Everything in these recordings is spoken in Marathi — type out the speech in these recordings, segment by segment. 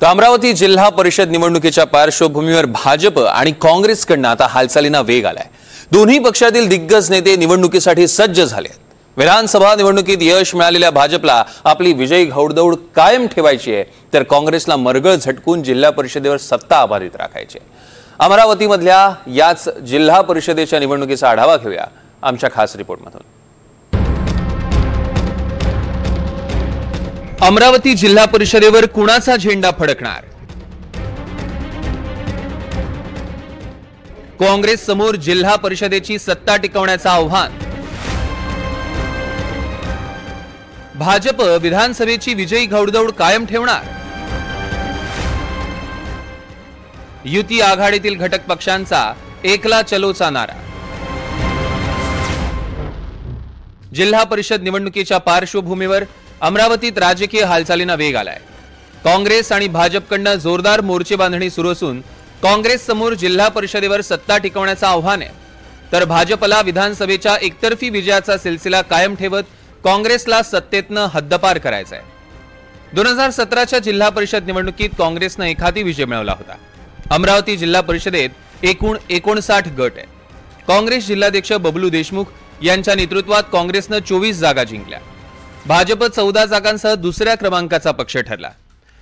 तर अमरावती जिल्हा परिषद निवडणुकीच्या पार्श्वभूमीवर भाजप आणि काँग्रेसकडून आता हालचालींना वेग आलाय। दोन्ही पक्षातील दिग्गज नेते निवडणुकीसाठी सज्ज झाले आहेत। विधानसभा निवडणुकीत यश मिळालेल्या भाजपला आपली विजयी घौडदौड कायम ठेवायची आहे, तर काँग्रेसला मरगळ झटकून जिल्हा परिषदेवर सत्ता आभारित राखायची आहे। अमरावतीमधल्या याच जिल्हा परिषदेच्या निवडणुकीचा आढावा घेऊया आमच्या खास रिपोर्टमधून। अमरावती जिल्हा परिषदेवर कुणाचा झेंडा फडकणार? काँग्रेस समोर जिल्हा परिषदेची सत्ता टिकवण्याचं आव्हान। भाजप विधानसभेची विजयी घौडदौड कायम ठेवणार। युती आघाडीतील घटक पक्षांचा एकला चलोचा नारा। जिल्हा परिषद निवडणुकीच्या पार्श्वभूमीवर अमरावतीत राजकीय हालचालींना वेग आलाय। काँग्रेस आणि भाजपकडून जोरदार मोर्चे बांधणी सुरू असून काँग्रेस समोर जिल्हा परिषदेवर सत्ता टिकवण्याचं आव्हान आहे, तर भाजपला विधानसभेच्या एकतर्फी विजयाचा सिलसिला कायम ठेवत काँग्रेसला सत्तेतनं हद्दपार करायचा आहे। 2017च्या जिल्हा परिषद निवडणुकीत काँग्रेसनं एखादी विजय मिळवला होता। अमरावती जिल्हा परिषदेत एकूण 59 गट आहेत। काँग्रेस जिल्हाध्यक्ष बबलू देशमुख यांच्या नेतृत्वात काँग्रेसनं 24 जागा जिंकल्या। भाजप 14 जागांसह दुसऱ्या क्रमांकाचा पक्ष ठरला।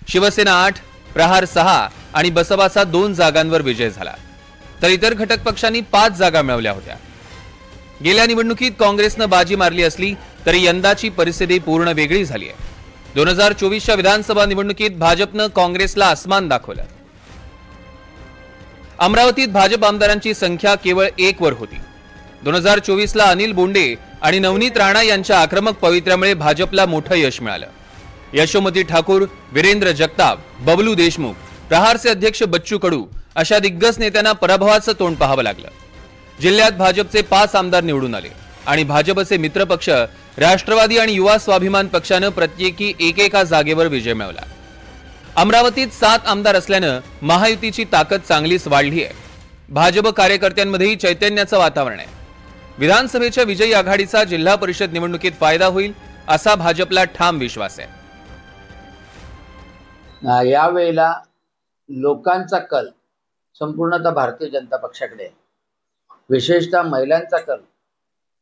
शिवसेना 8, प्रहार 6 आणि बसपाचा 2 जागांवर विजय झाला, तर इतर घटक पक्षांनी 5 जागा मिळवल्या होत्या। गेल्या निवडणुकीत काँग्रेसनं बाजी मारली असली तरी यंदाची परिस्थिती पूर्ण वेगळी झाली आहे। 2024च्या विधानसभा निवडणुकीत भाजपनं काँग्रेसला आसमान दाखवलं। अमरावतीत भाजप आमदारांची संख्या केवळ 1 वर होती। 2024ला अनिल बोंडे आणि नवनीत राणा यांच्या आक्रमक पवित्र्यामुळे भाजपला मोठं यश मिळालं। यशोमती ठाकूर, वीरेंद्र जगताप, बबलू देशमुख, प्रहारचे अध्यक्ष बच्चू कडू अशा दिग्गज नेत्यांना पराभवाचं तोंड पाहावं लागलं। जिल्ह्यात भाजपचे 5 आमदार निवडून आले आणि भाजपचे मित्रपक्ष राष्ट्रवादी आणि युवा स्वाभिमान पक्षानं प्रत्येकी एकेका जागेवर विजय मिळवला। अमरावतीत 7 आमदार असल्यानं महायुतीची ताकद चांगलीच वाढली आहे। भाजप कार्यकर्त्यांमध्येही चैतन्याचं वातावरण आहे। विधानसभेच्या विजयी आघाडीचा जिल्हा परिषद निवडणुकीत फायदा होईल असा भाजपला ठाम विश्वास आहे। यावेळेला लोकांचा कल संपूर्णतः भारतीय जनता पक्षाकडे आहे। विशेषतः महिलांचा कल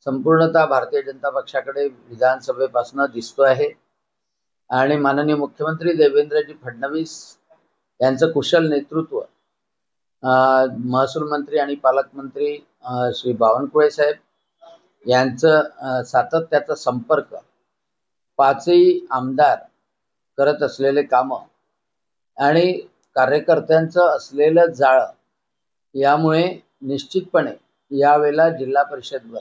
संपूर्णतः भारतीय जनता पक्षाकडे विधानसभेपासून दिसतो आहे आणि माननीय मुख्यमंत्री देवेंद्रजी फडणवीस यांचं कुशल नेतृत्व, महसूल मंत्री आणि पालकमंत्री श्री बावनकुळे साहेब यांचं सातत्याचा संपर्क, 5ही आमदार करत असलेले कामं आणि कार्यकर्त्यांचं असलेलं जाळं, यामुळे निश्चितपणे यावेळेला जिल्हा परिषदवर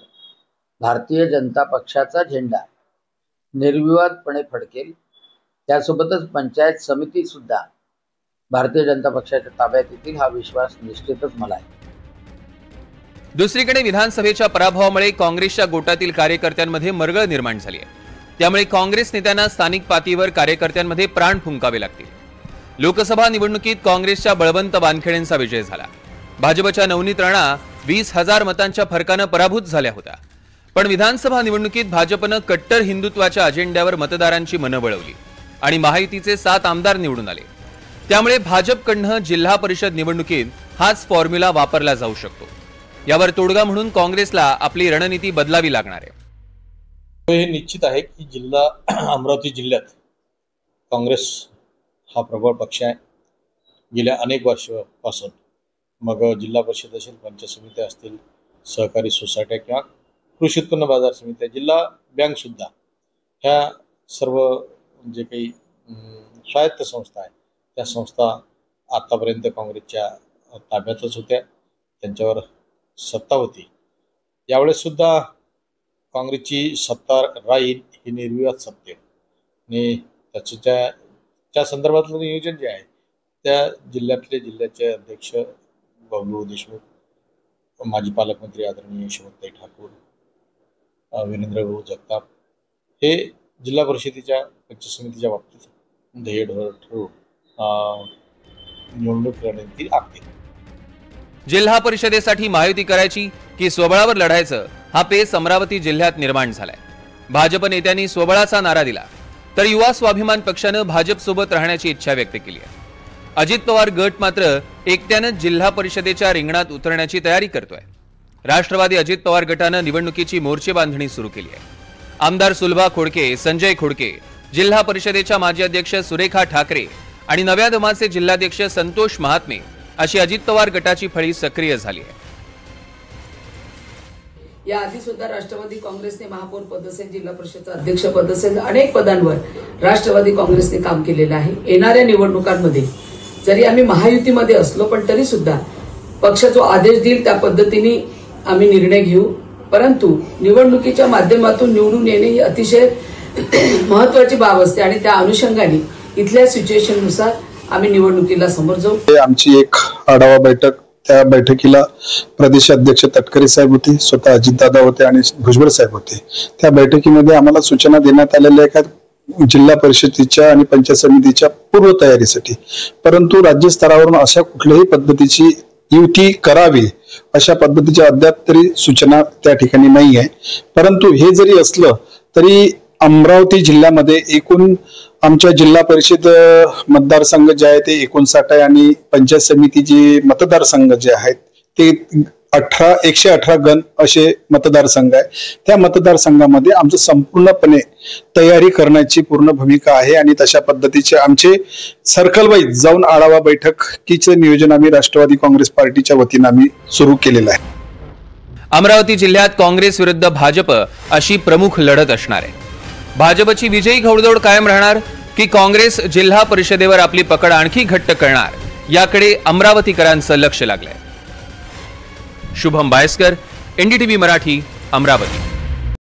भारतीय जनता पक्षाचा झेंडा निर्विवादपणे फडकेल। त्यासोबतच पंचायत समिती सुद्धा भारतीय जनता पक्षाच्या ताब्यात येतील हा विश्वास निश्चितच मला आहे। दुसरीकडे विधानसभेच्या पराभवामुळे काँग्रेसच्या गोटातील कार्यकर्त्यांमध्ये मरगळ निर्माण झाली आहे। त्यामुळे काँग्रेस नेत्यांना स्थानिक पातळीवर कार्यकर्त्यांमध्ये प्राण फुंकावे लागतील। लोकसभा निवडणुकीत काँग्रेसच्या बळवंत वानखेडेंचा विजय झाला। भाजपच्या नवनीत राणा 20,000 मतांच्या फरकानं पराभूत झाल्या होत्या, पण विधानसभा निवडणुकीत भाजपनं कट्टर हिंदुत्वाच्या अजेंड्यावर मतदारांची मनं वळवली आणि महायुतीचे 7 आमदार निवडून आले। त्यामुळे भाजपकडून जिल्हा परिषद निवडणुकीत हाच फॉर्म्युला वापरला जाऊ शकतो। यावर तोडगा म्हणून काँग्रेसला आपली रणनीती बदलावी लागणार आहे। हे निश्चित आहे की अमरावती जिल्ह्यात काँग्रेस हा प्रबळ पक्ष आहे। गेल्या अनेक वर्षापासून मग जिल्हा परिषद असेल, पंचायत समित्या असतील, सहकारी सोसायट्या किंवा कृषी उत्पन्न बाजार समित्या, जिल्हा बँक सुद्धा, ह्या सर्व जे काही स्वायत्त संस्था आहेत त्या संस्था आतापर्यंत काँग्रेसच्या ताब्यातच होत्या, त्यांच्यावर सत्ता होती। यावेळेस सुद्धा काँग्रेसची सत्ता राहील ही निर्विवाद सत्य आणि त्या संदर्भातलं नियोजन जे आहे त्या जिल्ह्याचे अध्यक्ष बबलू देशमुख, माजी पालकमंत्री आदरणीय यशोमती ठाकूर, वीरेंद्र जगताप हे जिल्हा परिषदेच्या पंचायत समितीच्या बाबतीत ध्येय ठरवून निवडणूक रणनीती आखतील। जिल्हा परिषदेसाठी महायुती करायची की स्वबळावर लढायचं हा पेच अमरावती जिल्ह्यात निर्माण झालाय। भाजप नेत्यांनी स्वबळाचा नारा दिला, तर युवा स्वाभिमान पक्षानं भाजप सोबत राहण्याची इच्छा व्यक्त केली आहे। अजित पवार गट मात्र एकट्यानं जिल्हा परिषदेच्या रिंगणात उतरण्याची तयारी करतोय। राष्ट्रवादी अजित पवार गटानं निवडणुकीची मोर्चे बांधणी सुरू केली आहे। आमदार सुलभा खोडके, संजय खोडके, जिल्हा परिषदेच्या माजी अध्यक्ष सुरेखा ठाकरे आणि नव्या दमाचे जिल्हाध्यक्ष संतोष महात्मे अशी अजित पवार गटाची फळी सक्रिय झाली आहे। या आधी सुद्धा राष्ट्रवादी काँग्रेसने महापौर पद असेल, जिल्हा परिषद अध्यक्ष पद असेल, अनेक पदांवर राष्ट्रवादी काँग्रेसने काम केलेलं आहे। येणाऱ्या निवडणुकांमध्ये जरी आम्ही महायुतीमध्ये असलो पण तरी सुद्धा पक्ष जो आदेश देईल त्या पद्धतीने आम्ही निर्णय घेऊ। परंतु निवडणुकीच्या माध्यमातून निवडून येणे ही अतिशय महत्वाची बाब असते आणि त्या अनुषंगाने इथल्या सिच्युएशननुसार आम्ही निवडणुकीला समोर जाऊ। आमची एक आढावा बैठक, त्या बैठकीला प्रदेश अध्यक्ष तटकरे साहेब होते, स्वतः अजितदादा होते आणि भुजबळ साहेब होते। त्या बैठकीमध्ये आम्हाला सूचना देण्यात आलेल्या आहेत जिल्हा परिषदेच्या आणि पंचायत समितीच्या पूर्व तयारीसाठी। परंतु राज्य स्तरावरून अशा कुठल्याही पद्धतीची युती करावी अशा पद्धतीच्या अद्याप तरी सूचना त्या ठिकाणी नाही आहे। परंतु हे जरी असलं तरी अमरावती जिल्ह्यामध्ये एकूण आमच्या जिल्हा परिषद मतदारसंघ जे आहे ते 59 आहे आणि पंचायत समितीचे मतदारसंघ जे आहेत ते 118 गण असे मतदारसंघ आहे। त्या मतदारसंघामध्ये आमचं संपूर्णपणे तयारी करण्याची पूर्ण भूमिका आहे आणि तशा पद्धतीचे आमचे सर्कल वाईज जाऊन आढावा बैठकीचे नियोजन आम्ही राष्ट्रवादी काँग्रेस पार्टीच्या वतीने आम्ही सुरू केलेलं आहे। अमरावती जिल्ह्यात काँग्रेस विरुद्ध भाजप अशी प्रमुख लढत असणार आहे। भाजपची विजयी घोडदौड कायम राहणार की काँग्रेस जिल्हा परिषदेवर आपली पकड आणखी घट्ट करणार याकडे अमरावतीकरांचं लक्ष लागलंय। शुभम बायस्कर, एनडीटीव्ही मराठी, अमरावती।